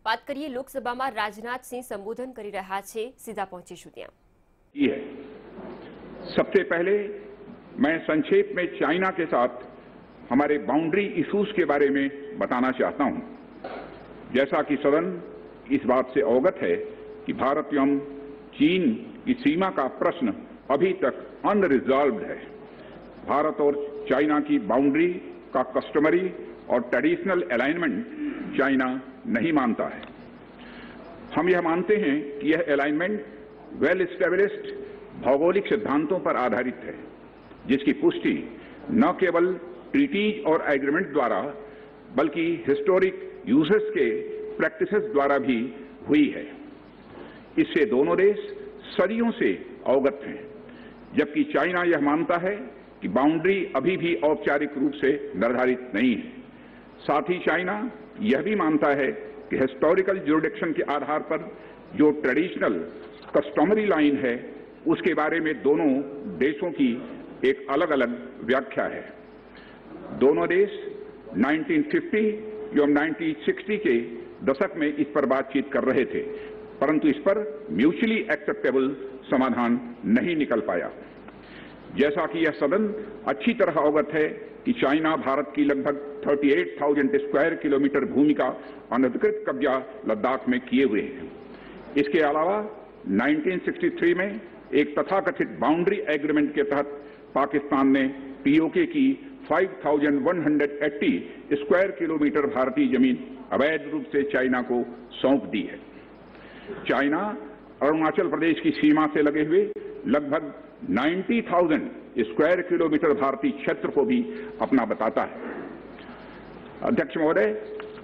बात करिए લોકસભામાં રાજનાથ સિંહ સંબોધન કરી રહ્યા છે, સીધા પહોંચીશું ત્યાં। सबसे पहले मैं संक्षेप में चाइना के साथ हमारे बाउंड्री इश्यूज के बारे में बताना चाहता हूं। जैसा कि सदन इस बात से अवगत है कि भारत एवं चीन की सीमा का प्रश्न अभी तक अनरिजॉल्व्ड है। भारत और चाइना की बाउंड्री का कस्टमरी और ट्रेडिशनल अलाइनमेंट चाइना नहीं मानता है। हम यह मानते हैं कि यह अलाइनमेंट वेल एस्टेब्लिश्ड भौगोलिक सिद्धांतों पर आधारित है, जिसकी पुष्टि न केवल ट्रीटीज और एग्रीमेंट द्वारा बल्कि हिस्टोरिक यूजेस के प्रैक्टिसेस द्वारा भी हुई है। इससे दोनों देश सदियों से अवगत हैं, जबकि चाइना यह मानता है कि बाउंड्री अभी भी औपचारिक रूप से निर्धारित नहीं है। साथ ही चाइना यह भी मानता है कि हिस्टोरिकल ज्यूरिडिक्शन के आधार पर जो ट्रेडिशनल कस्टमरी लाइन है, उसके बारे में दोनों देशों की एक अलग अलग व्याख्या है। दोनों देश 1950 एवं 1960 के दशक में इस पर बातचीत कर रहे थे, परंतु इस पर म्यूचुअली एक्सेप्टेबल समाधान नहीं निकल पाया। जैसा कि यह सदन अच्छी तरह अवगत है कि चाइना भारत की लगभग 38,000 स्क्वायर किलोमीटर भूमि का अनधिकृत कब्जा लद्दाख में किए हुए है। इसके अलावा 1963 में एक तथाकथित बाउंड्री एग्रीमेंट के तहत पाकिस्तान ने पीओके की 5,180 स्क्वायर किलोमीटर भारतीय जमीन अवैध रूप से चाइना को सौंप दी है। चाइना अरुणाचल प्रदेश की सीमा से लगे हुए लगभग 90,000 स्क्वायर किलोमीटर भारतीय क्षेत्र को भी अपना बताता है। अध्यक्ष महोदय,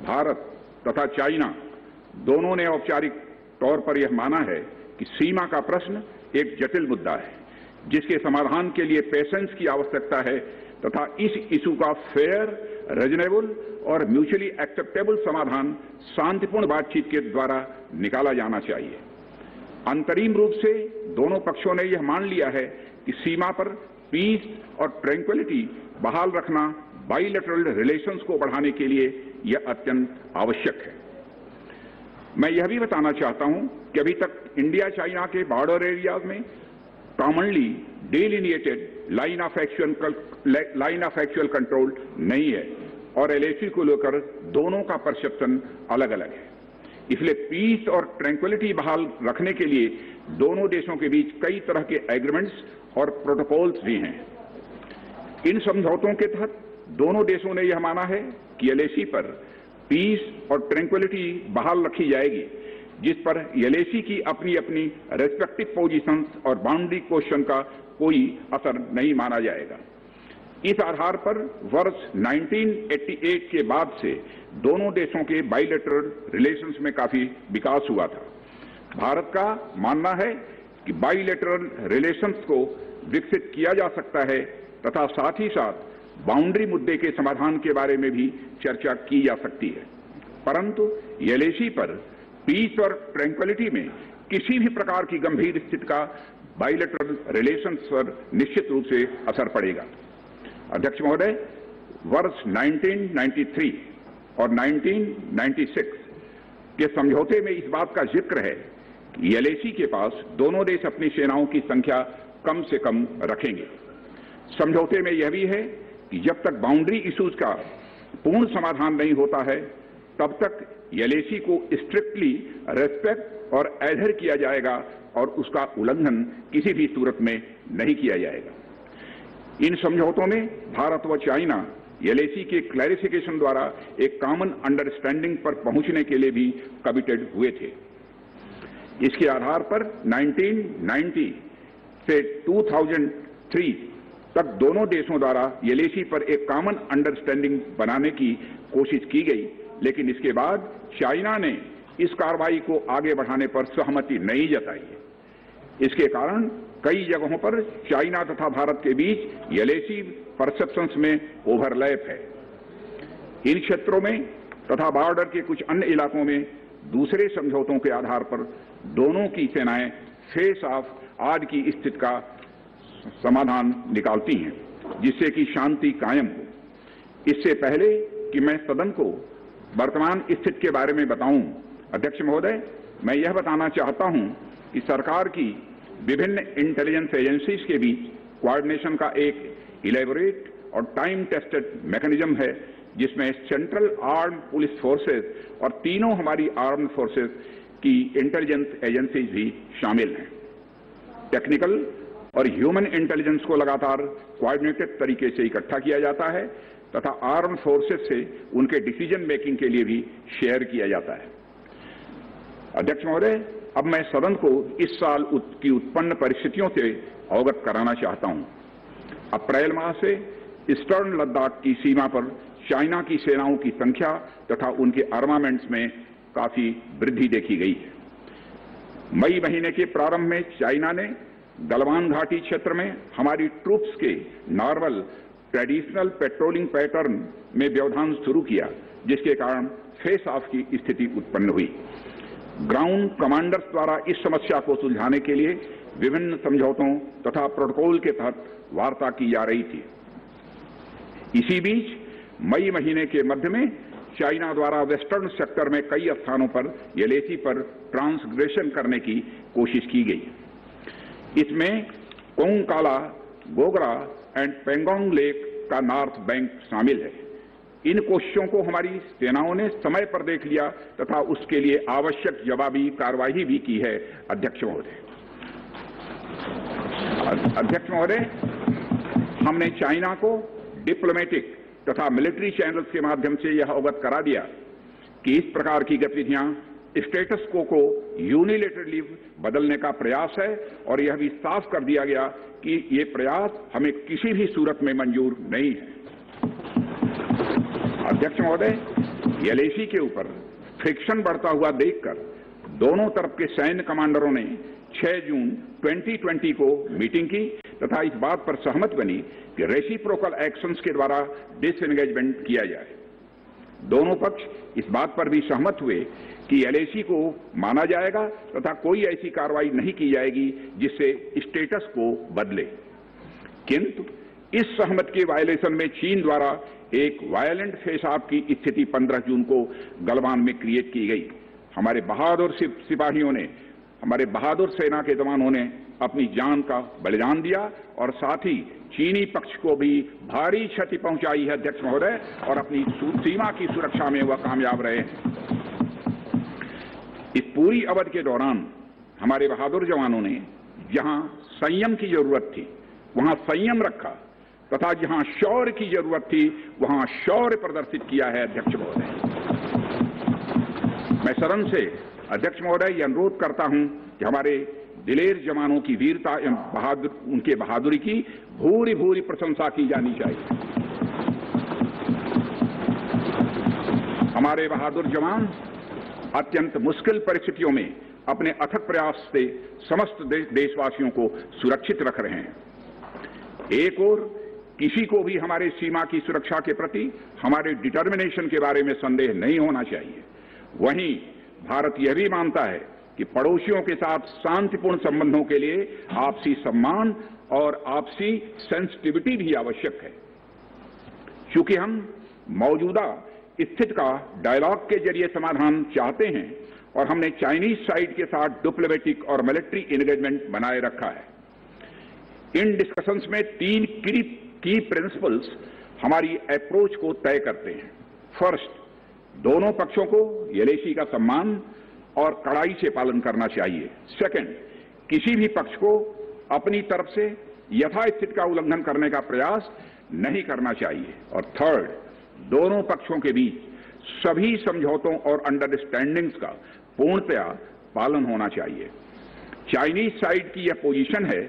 भारत तथा चाइना दोनों ने औपचारिक तौर पर यह माना है कि सीमा का प्रश्न एक जटिल मुद्दा है, जिसके समाधान के लिए पेशेंस की आवश्यकता है तथा इस इशू का फेयर, रीजनेबल और म्यूचुअली एक्सेप्टेबल समाधान शांतिपूर्ण बातचीत के द्वारा निकाला जाना चाहिए। अंतरिम रूप से दोनों पक्षों ने यह मान लिया है कि सीमा पर पीस और ट्रैंक्विलिटी बहाल रखना बाइलेटरल रिलेशंस को बढ़ाने के लिए यह अत्यंत आवश्यक है। मैं यह भी बताना चाहता हूं कि अभी तक इंडिया चाइना के बॉर्डर एरियाज में commonly delineated line of actual control नहीं है और एलएसी को लेकर दोनों का परसेप्शन अलग अलग है। इसलिए पीस और ट्रैंक्विलिटी बहाल रखने के लिए दोनों देशों के बीच कई तरह के एग्रीमेंट्स और प्रोटोकॉल्स भी हैं। इन समझौतों के तहत दोनों देशों ने यह माना है कि एलएसी पर पीस और ट्रैंक्विलिटी बहाल रखी जाएगी, जिस पर एलएसी की अपनी अपनी रेस्पेक्टिव पोजीशंस और बाउंड्री क्वेश्चन का कोई असर नहीं माना जाएगा। इस आधार पर वर्ष 1988 के बाद से दोनों देशों के बाइलेटरल रिलेशंस में काफी विकास हुआ था। भारत का मानना है कि बाइलेटरल रिलेशंस को विकसित किया जा सकता है तथा साथ ही साथ बाउंड्री मुद्दे के समाधान के बारे में भी चर्चा की जा सकती है, परंतु एलएसी पर पीस और ट्रैंक्विलिटी में किसी भी प्रकार की गंभीर स्थिति का बाइलेटरल रिलेशंस पर निश्चित रूप से असर पड़ेगा। अध्यक्ष महोदय, वर्ष 1993 और 1996 के समझौते में इस बात का जिक्र है कि एलएसी के पास दोनों देश अपनी सेनाओं की संख्या कम से कम रखेंगे। समझौते में यह भी है कि जब तक बाउंड्री इश्यूज का पूर्ण समाधान नहीं होता है, तब तक एलएसी को स्ट्रिक्टली रेस्पेक्ट और एडहेर किया जाएगा और उसका उल्लंघन किसी भी सूरत में नहीं किया जाएगा। इन समझौतों में भारत व चाइना एलएसी के क्लैरिफिकेशन द्वारा एक कॉमन अंडरस्टैंडिंग पर पहुंचने के लिए भी कमिटेड हुए थे। इसके आधार पर 1990 से 2003 तक दोनों देशों द्वारा एलएसी पर एक कॉमन अंडरस्टैंडिंग बनाने की कोशिश की गई, लेकिन इसके बाद चाइना ने इस कार्रवाई को आगे बढ़ाने पर सहमति नहीं जताई है। इसके कारण कई जगहों पर चाइना तथा भारत के बीच एलएसी परसेप्शंस में ओवरलैप है। इन क्षेत्रों में तथा बॉर्डर के कुछ अन्य इलाकों में दूसरे समझौतों के आधार पर दोनों की सेनाएं फेस ऑफ आज की स्थिति का समाधान निकालती हैं, जिससे कि शांति कायम हो। इससे पहले कि मैं सदन को वर्तमान स्थिति के बारे में बताऊं, अध्यक्ष महोदय, मैं यह बताना चाहता हूं कि सरकार की विभिन्न इंटेलिजेंस एजेंसीज के बीच कोऑर्डिनेशन का एक इलेबोरेट और टाइम टेस्टेड मैकेनिज्म है, जिसमें सेंट्रल आर्म्ड पुलिस फोर्सेस और तीनों हमारी आर्म्ड फोर्सेस की इंटेलिजेंस एजेंसीज भी शामिल हैं। टेक्निकल और ह्यूमन इंटेलिजेंस को लगातार कोऑर्डिनेटेड तरीके से इकट्ठा किया जाता है तथा आर्म्ड फोर्सेस से उनके डिसीजन मेकिंग के लिए भी शेयर किया जाता है। अध्यक्ष महोदय, अब मैं सदन को इस साल की उत्पन्न परिस्थितियों से अवगत कराना चाहता हूं। अप्रैल माह से ईस्टर्न लद्दाख की सीमा पर चाइना की सेनाओं की संख्या तथा उनके आर्मामेंट्स में काफी वृद्धि देखी गई है। मई महीने के प्रारंभ में चाइना ने गलवान घाटी क्षेत्र में हमारी ट्रूप्स के नॉर्मल ट्रेडिशनल पेट्रोलिंग पैटर्न में व्यवधान शुरू किया, जिसके कारण फेस ऑफ की स्थिति उत्पन्न हुई। ग्राउंड कमांडर्स द्वारा इस समस्या को सुलझाने के लिए विभिन्न समझौतों तथा प्रोटोकॉल के तहत वार्ता की जा रही थी। इसी बीच मई महीने के मध्य में चाइना द्वारा वेस्टर्न सेक्टर में कई स्थानों पर एलएसी पर ट्रांसग्रेशन करने की कोशिश की गई। इसमें कोंगकाला, गोगरा एंड पेंगोंग लेक का नॉर्थ बैंक शामिल है। इन कोशिशों को हमारी सेनाओं ने समय पर देख लिया तथा उसके लिए आवश्यक जवाबी कार्रवाई भी की है। अध्यक्ष महोदय, हमने चाइना को डिप्लोमेटिक तथा मिलिट्री चैनल्स के माध्यम से यह अवगत करा दिया कि इस प्रकार की गतिविधियां स्टेटस को यूनिलेटरली बदलने का प्रयास है और यह भी साफ कर दिया गया कि ये प्रयास हमें किसी भी सूरत में मंजूर नहीं है। अध्यक्ष महोदय, एलएसी के ऊपर फ्रिक्शन बढ़ता हुआ देखकर दोनों तरफ के सैन्य कमांडरों ने 6 जून 2020 को मीटिंग की तथा इस बात पर सहमत बनी कि रेसिप्रोकल एक्शंस के द्वारा डिसएंगेजमेंट किया जाए। दोनों पक्ष इस बात पर भी सहमत हुए कि एलएसी को माना जाएगा तथा कोई ऐसी कार्रवाई नहीं की जाएगी जिससे स्टेटस को बदले। किंतु इस सहमति के वायलेशन में चीन द्वारा एक वायलेंट फेस ऑफ की स्थिति 15 जून को गलवान में क्रिएट की गई। हमारे बहादुर सिपाहियों ने, हमारे बहादुर सेना के जवानों ने अपनी जान का बलिदान दिया और साथ ही चीनी पक्ष को भी भारी क्षति पहुंचाई है। अध्यक्ष महोदय, और अपनी सीमा की सुरक्षा में वह कामयाब रहे हैं। इस पूरी अवधि के दौरान हमारे बहादुर जवानों ने जहां संयम की जरूरत थी वहां संयम रखा तथा जहां शौर्य की जरूरत थी वहां शौर्य प्रदर्शित किया है। अध्यक्ष महोदय, मैं सदन से अध्यक्ष महोदय यह अनुरोध करता हूं कि हमारे दिलेर जवानों की वीरता एवं उनके बहादुरी की भूरी भूरी प्रशंसा की जानी चाहिए। हमारे बहादुर जवान अत्यंत मुश्किल परिस्थितियों में अपने अथक प्रयास से समस्त देशवासियों को सुरक्षित रख रहे हैं। एक ओर किसी को भी हमारे सीमा की सुरक्षा के प्रति हमारे डिटर्मिनेशन के बारे में संदेह नहीं होना चाहिए। वहीं भारत यह भी मानता है कि पड़ोसियों के साथ शांतिपूर्ण संबंधों के लिए आपसी सम्मान और आपसी सेंसिटिविटी भी आवश्यक है। चूंकि हम मौजूदा स्थिति का डायलॉग के जरिए समाधान चाहते हैं और हमने चाइनीज साइड के साथ डिप्लोमेटिक और मिलिट्री एंगेजमेंट बनाए रखा है। इन डिस्कशंस में 3 की प्रिंसिपल्स हमारी अप्रोच को तय करते हैं। फर्स्ट, दोनों पक्षों को एलएसी का सम्मान और कड़ाई से पालन करना चाहिए। सेकंड, किसी भी पक्ष को अपनी तरफ से यथास्थिति का उल्लंघन करने का प्रयास नहीं करना चाहिए। और थर्ड, दोनों पक्षों के बीच सभी समझौतों और अंडरस्टैंडिंग्स का पूर्णतया पालन होना चाहिए। चाइनीज साइड की यह पोजीशन है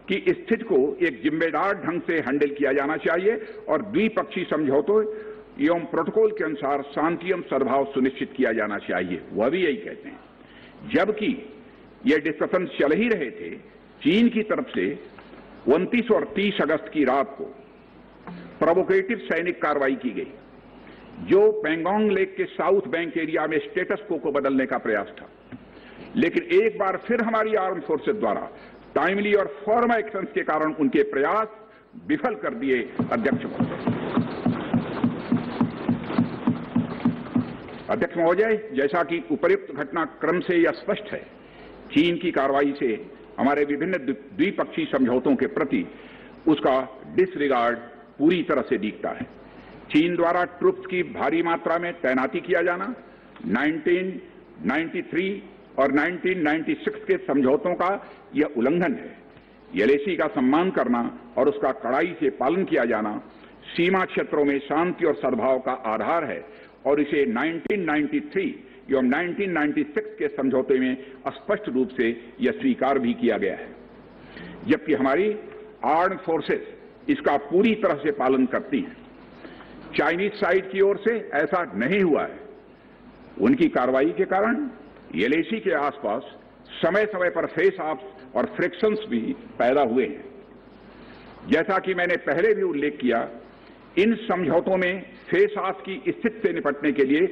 कि स्थिति को एक जिम्मेदार ढंग से हैंडल किया जाना चाहिए और द्विपक्षीय समझौतों एवं प्रोटोकॉल के अनुसार शांति एवं सद्भाव सुनिश्चित किया जाना चाहिए। वह भी यही कहते हैं। जबकि ये डिस्कशन चल ही रहे थे, चीन की तरफ से 29 और 30 अगस्त की रात को प्रोवोकेटिव सैनिक कार्रवाई की गई, जो पेंगोंग लेक के साउथ बैंक एरिया में स्टेटस को बदलने का प्रयास था। लेकिन एक बार फिर हमारी आर्म फोर्सेस द्वारा टाइमली और फॉर्म एक्शंस के कारण उनके प्रयास विफल कर दिए। अध्यक्ष महोदय, जैसा कि उपर्युक्त घटनाक्रम से यह स्पष्ट है, चीन की कार्रवाई से हमारे विभिन्न द्विपक्षीय समझौतों के प्रति उसका डिसरिगार्ड पूरी तरह से दिखता है। चीन द्वारा ट्रूप्स की भारी मात्रा में तैनाती किया जाना 1993 और 1996 के समझौतों का यह उल्लंघन है। एलएसी का सम्मान करना और उसका कड़ाई से पालन किया जाना सीमा क्षेत्रों में शांति और सद्भाव का आधार है और इसे 1993 एवं 1996 के समझौते में स्पष्ट रूप से यह स्वीकार भी किया गया है, जबकि हमारी आर्म्ड फोर्सेस इसका पूरी तरह से पालन करती हैं। चाइनीज साइड की ओर से ऐसा नहीं हुआ है। उनकी कार्रवाई के कारण एलएसी के आसपास समय समय पर फेस ऑफ्स और फ्रिक्शंस भी पैदा हुए हैं। जैसा कि मैंने पहले भी उल्लेख किया, इन समझौतों में फेस ऑफ की स्थिति से निपटने के लिए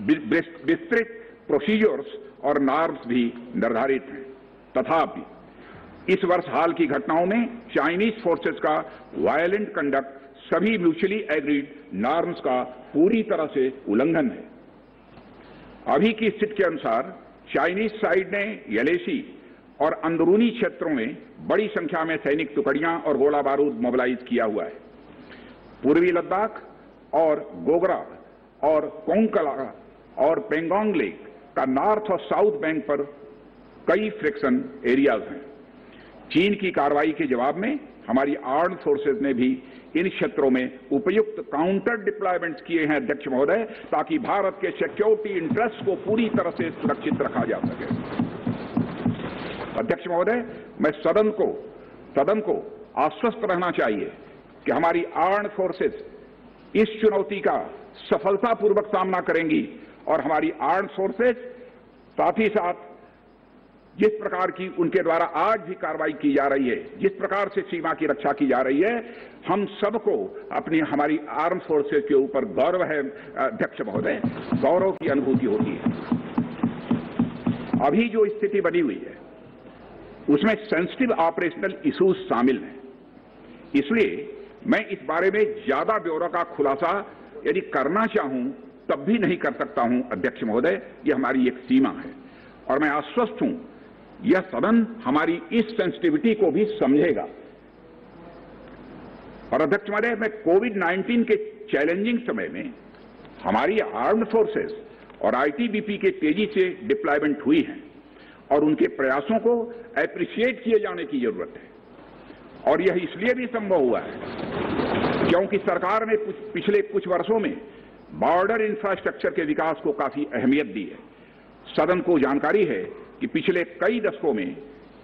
विस्तृत प्रोसीजर्स और नॉर्म्स भी निर्धारित हैं। तथापि इस वर्ष हाल की घटनाओं में चाइनीज फोर्सेस का वायलेंट कंडक्ट सभी म्यूचुअली एग्रीड नॉर्म्स का पूरी तरह से उल्लंघन है। अभी की स्थिति के अनुसार चाइनीज साइड ने एलएसी और अंदरूनी क्षेत्रों में बड़ी संख्या में सैनिक टुकड़ियां और गोला बारूद मोबिलाइज किया हुआ है। पूर्वी लद्दाख और गोगरा और कोंकला और पेंगोंग लेक का नॉर्थ और साउथ बैंक पर कई फ्रिक्शन एरियाज हैं। चीन की कार्रवाई के जवाब में हमारी आर्म्ड फोर्सेज ने भी इन क्षेत्रों में उपयुक्त काउंटर डिप्लॉयमेंट्स किए हैं, अध्यक्ष महोदय, ताकि भारत के सिक्योरिटी इंटरेस्ट को पूरी तरह से सुरक्षित रखा जा सके। अध्यक्ष महोदय, मैं सदन को आश्वस्त रहना चाहिए कि हमारी आर्म्ड फोर्सेज इस चुनौती का सफलतापूर्वक सामना करेंगी और हमारी आर्म्ड फोर्सेज साथ ही साथ जिस प्रकार की उनके द्वारा आज भी कार्रवाई की जा रही है, जिस प्रकार से सीमा की रक्षा की जा रही है, हम सबको हमारी आर्म्ड फोर्सेज के ऊपर गौरव है। अध्यक्ष महोदय, गौरव की अनुभूति होती है। अभी जो स्थिति बनी हुई है उसमें सेंसिटिव ऑपरेशनल इश्यूज शामिल हैं, इसलिए मैं इस बारे में ज्यादा ब्यौरा का खुलासा यदि करना चाहूं तब भी नहीं कर सकता हूं। अध्यक्ष महोदय, यह हमारी एक सीमा है और मैं आश्वस्त हूं यह सदन हमारी इस सेंसिटिविटी को भी समझेगा। और अध्यक्ष महोदय, मैं कोविड-19 के चैलेंजिंग समय में हमारी आर्म्ड फोर्सेस और आईटीबीपी के तेजी से डिप्लॉयमेंट हुई है और उनके प्रयासों को एप्रिशिएट किए जाने की जरूरत है। और यह इसलिए भी संभव हुआ है क्योंकि सरकार ने पिछले कुछ वर्षों में बॉर्डर इंफ्रास्ट्रक्चर के विकास को काफी अहमियत दी है। सदन को जानकारी है कि पिछले कई दशकों में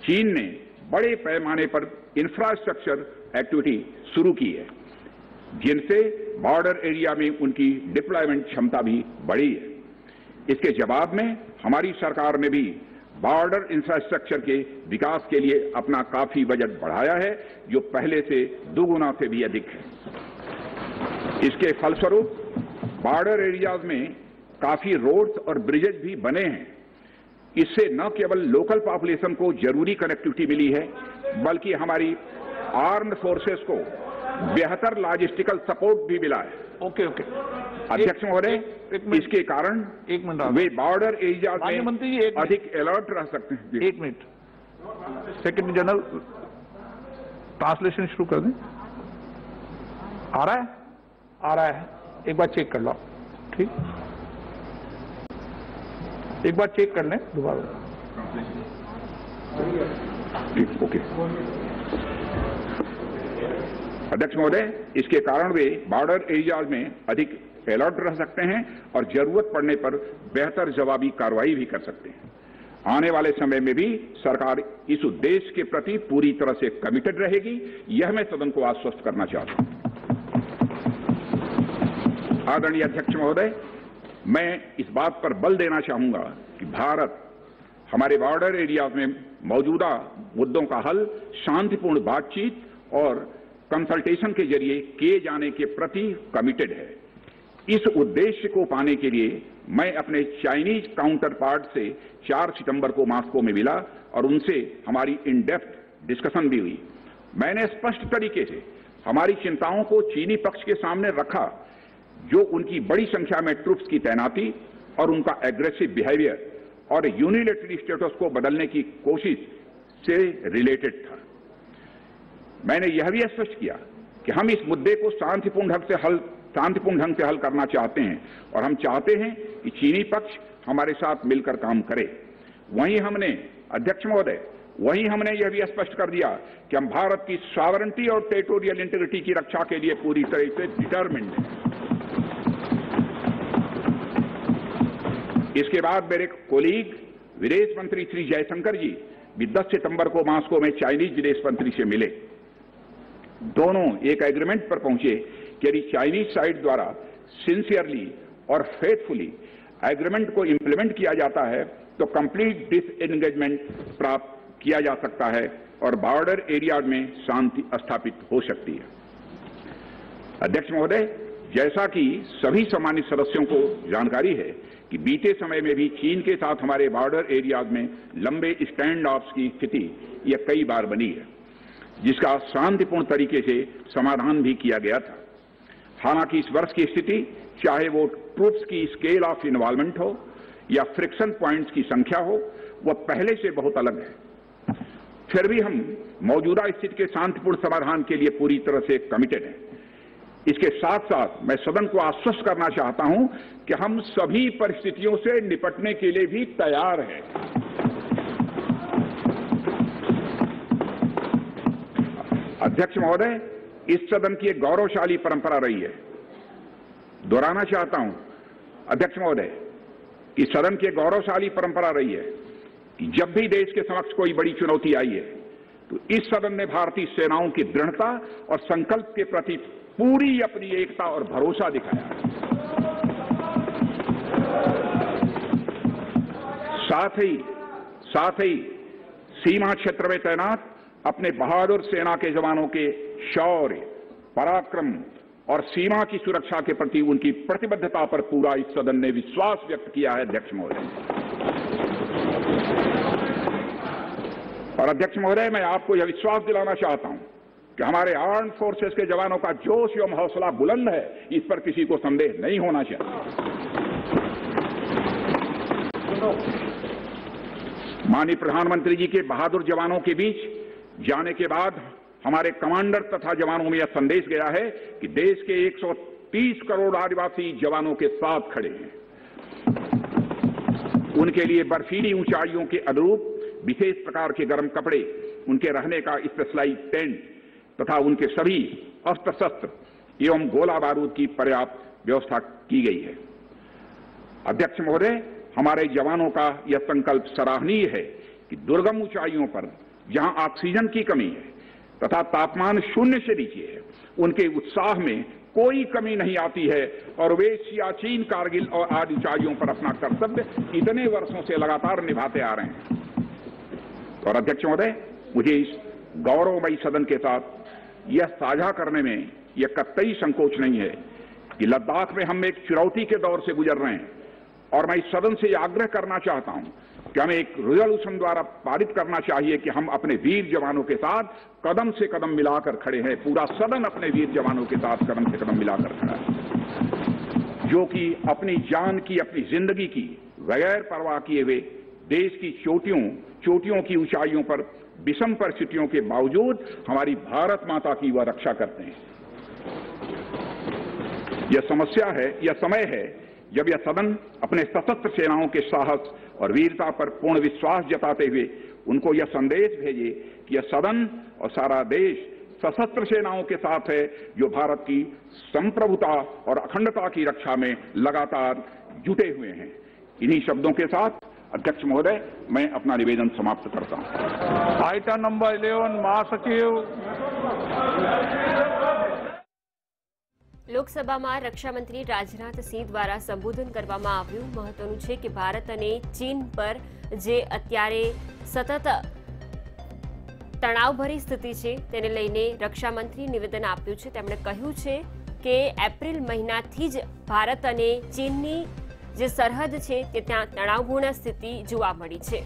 चीन ने बड़े पैमाने पर इंफ्रास्ट्रक्चर एक्टिविटी शुरू की है, जिनसे बॉर्डर एरिया में उनकी डिप्लॉयमेंट क्षमता भी बढ़ी है। इसके जवाब में हमारी सरकार ने भी बॉर्डर इंफ्रास्ट्रक्चर के विकास के लिए अपना काफी बजट बढ़ाया है, जो पहले से दोगुना से भी अधिक है। इसके फलस्वरूप बॉर्डर एरियाज में काफी रोड्स और ब्रिजेज भी बने हैं। इससे न केवल लोकल पॉपुलेशन को जरूरी कनेक्टिविटी मिली है, बल्कि हमारी आर्म्ड फोर्सेस को बेहतर लॉजिस्टिकल सपोर्ट भी मिला है। ओके। अध्यक्ष महोदय, इसके कारण वे बॉर्डर एरिया में अधिक अलर्ट रह सकते हैं। 1 मिनट, सेक्रेटरी जनरल ट्रांसलेशन शुरू कर दें। आ रहा है, एक बार चेक कर लो। ठीक, एक बार चेक कर लें दोबारा। ठीक, ओके। अध्यक्ष महोदय, इसके कारण वे बॉर्डर एरियाज में अधिक अलर्ट रह सकते हैं और जरूरत पड़ने पर बेहतर जवाबी कार्रवाई भी कर सकते हैं। आने वाले समय में भी सरकार इस उद्देश्य के प्रति पूरी तरह से कमिटेड रहेगी, यह मैं सदन को आश्वस्त करना चाहता हूं। आदरणीय अध्यक्ष महोदय, मैं इस बात पर बल देना चाहूंगा कि भारत हमारे बॉर्डर एरियाज में मौजूदा मुद्दों का हल शांतिपूर्ण बातचीत और कंसल्टेशन के जरिए किए जाने के प्रति कमिटेड है। इस उद्देश्य को पाने के लिए मैं अपने चाइनीज काउंटर पार्ट से 4 सितंबर को मॉस्को में मिला और उनसे हमारी इन डेप्थ डिस्कशन भी हुई। मैंने स्पष्ट तरीके से हमारी चिंताओं को चीनी पक्ष के सामने रखा, जो उनकी बड़ी संख्या में ट्रूप्स की तैनाती और उनका एग्रेसिव बिहेवियर और यूनिलैटरल स्टेटस को बदलने की कोशिश से रिलेटेड था। मैंने यह भी स्पष्ट किया कि हम इस मुद्दे को शांतिपूर्ण ढंग से हल करना चाहते हैं और हम चाहते हैं कि चीनी पक्ष हमारे साथ मिलकर काम करे। वहीं हमने अध्यक्ष महोदय यह भी स्पष्ट कर दिया कि हम भारत की सॉवरेनिटी और टेरिटोरियल इंटीग्रिटी की रक्षा के लिए पूरी तरह से डिटरमिन्ड हैं। इसके बाद मेरे कोलीग विदेश मंत्री श्री जयशंकर जी भी 10 सितंबर को मॉस्को में चाइनीज विदेश मंत्री से मिले। दोनों एक एग्रीमेंट पर पहुंचे कि यदि चाइनीज साइड द्वारा सिंसियरली और फेथफुली एग्रीमेंट को इंप्लीमेंट किया जाता है तो कंप्लीट डिसएंगेजमेंट प्राप्त किया जा सकता है और बॉर्डर एरिया में शांति स्थापित हो सकती है। अध्यक्ष महोदय, जैसा कि सभी सम्मानित सदस्यों को जानकारी है कि बीते समय में भी चीन के साथ हमारे बॉर्डर एरियाज में लंबे स्टैंड ऑफ्स की स्थिति यह कई बार बनी है, जिसका शांतिपूर्ण तरीके से समाधान भी किया गया था। हालांकि इस वर्ष की स्थिति, चाहे वो ट्रूप्स की स्केल ऑफ इन्वॉल्वमेंट हो या फ्रिक्शन पॉइंट्स की संख्या हो, वह पहले से बहुत अलग है। फिर भी हम मौजूदा स्थिति के शांतिपूर्ण समाधान के लिए पूरी तरह से कमिटेड हैं। इसके साथ साथ मैं सदन को आश्वस्त करना चाहता हूं कि हम सभी परिस्थितियों से निपटने के लिए भी तैयार हैं। अध्यक्ष महोदय, इस सदन की एक गौरवशाली परंपरा रही है। दोहराना चाहता हूं अध्यक्ष महोदय कि सदन की एक गौरवशाली परंपरा रही है कि जब भी देश के समक्ष कोई बड़ी चुनौती आई है तो इस सदन ने भारतीय सेनाओं की दृढ़ता और संकल्प के प्रति पूरी अपनी एकता और भरोसा दिखाया। साथ ही सीमा क्षेत्र में तैनात अपने बहादुर सेना के जवानों के शौर्य, पराक्रम और सीमा की सुरक्षा के प्रति उनकी प्रतिबद्धता पर पूरा इस सदन ने विश्वास व्यक्त किया है। अध्यक्ष महोदय और अध्यक्ष महोदय, मैं आपको यह विश्वास दिलाना चाहता हूं कि हमारे आर्म्ड फोर्सेस के जवानों का जोश एवं हौसला बुलंद है, इस पर किसी को संदेह नहीं होना चाहिए। माननीय प्रधानमंत्री जी के बहादुर जवानों के बीच जाने के बाद हमारे कमांडर तथा जवानों में यह संदेश गया है कि देश के 130 करोड़ आदिवासी जवानों के साथ खड़े हैं। उनके लिए बर्फीली ऊंचाइयों के अनुरूप विशेष प्रकार के गर्म कपड़े, उनके रहने का स्पेशलाइज टेंट तथा उनके सभी अस्त्र शस्त्र एवं गोला बारूद की पर्याप्त व्यवस्था की गई है। अध्यक्ष महोदय, हमारे जवानों का यह संकल्प सराहनीय है कि दुर्गम ऊंचाइयों पर जहां ऑक्सीजन की कमी है तथा तापमान 0 से नीचे है, उनके उत्साह में कोई कमी नहीं आती है और वे सियाचिन, कारगिल और आदि ऊंचाइयों पर अपना कर्तव्य इतने वर्षों से लगातार निभाते आ रहे हैं। और अध्यक्ष महोदय, मुझे इस गौरवमयी सदन के साथ यह साझा करने में यह कतई संकोच नहीं है कि लद्दाख में हम एक चुनौती के दौर से गुजर रहे हैं और मैं इस सदन से यह आग्रह करना चाहता हूं कि हमें एक रेजोल्यूशन द्वारा पारित करना चाहिए कि हम अपने वीर जवानों के साथ कदम से कदम मिलाकर खड़े हैं। पूरा सदन अपने वीर जवानों के साथ कदम से कदम मिलाकर खड़ा है, जो कि अपनी जान की, अपनी जिंदगी की बगैर परवाह किए हुए देश की चोटियों की ऊंचाइयों पर विषम परिस्थितियों के बावजूद हमारी भारत माता की वह रक्षा करते हैं। यह समय है जब यह सदन अपने सशस्त्र सेनाओं के साहस और वीरता पर पूर्ण विश्वास जताते हुए उनको यह संदेश भेजे कि यह सदन और सारा देश सशस्त्र सेनाओं के साथ है, जो भारत की संप्रभुता और अखंडता की रक्षा में लगातार जुटे हुए हैं। इन्हीं शब्दों के साथ अध्यक्ष महोदय, मैं अपना निवेदन समाप्त करता हूं। आइटम नंबर 11 महासचिव। લોકસભામાં રક્ષામંત્રી રાજનાથ સિંહ દ્વારા સંબોધન કરવામાં આવ્યું। મહત્વનું છે કે ભારત અને ચીન પર જે અત્યારે સતત તણાવભરી સ્થિતિ છે તેને લઈને રક્ષામંત્રીએ નિવેદન આપ્યું છે। તેમણે કહ્યું છે કે એપ્રિલ મહિનાથી જ ભારત અને ચીનની જે સરહદ છે તે ત્યાં તણાવપૂર્ણ સ્થિતિ જોવા મળી છે।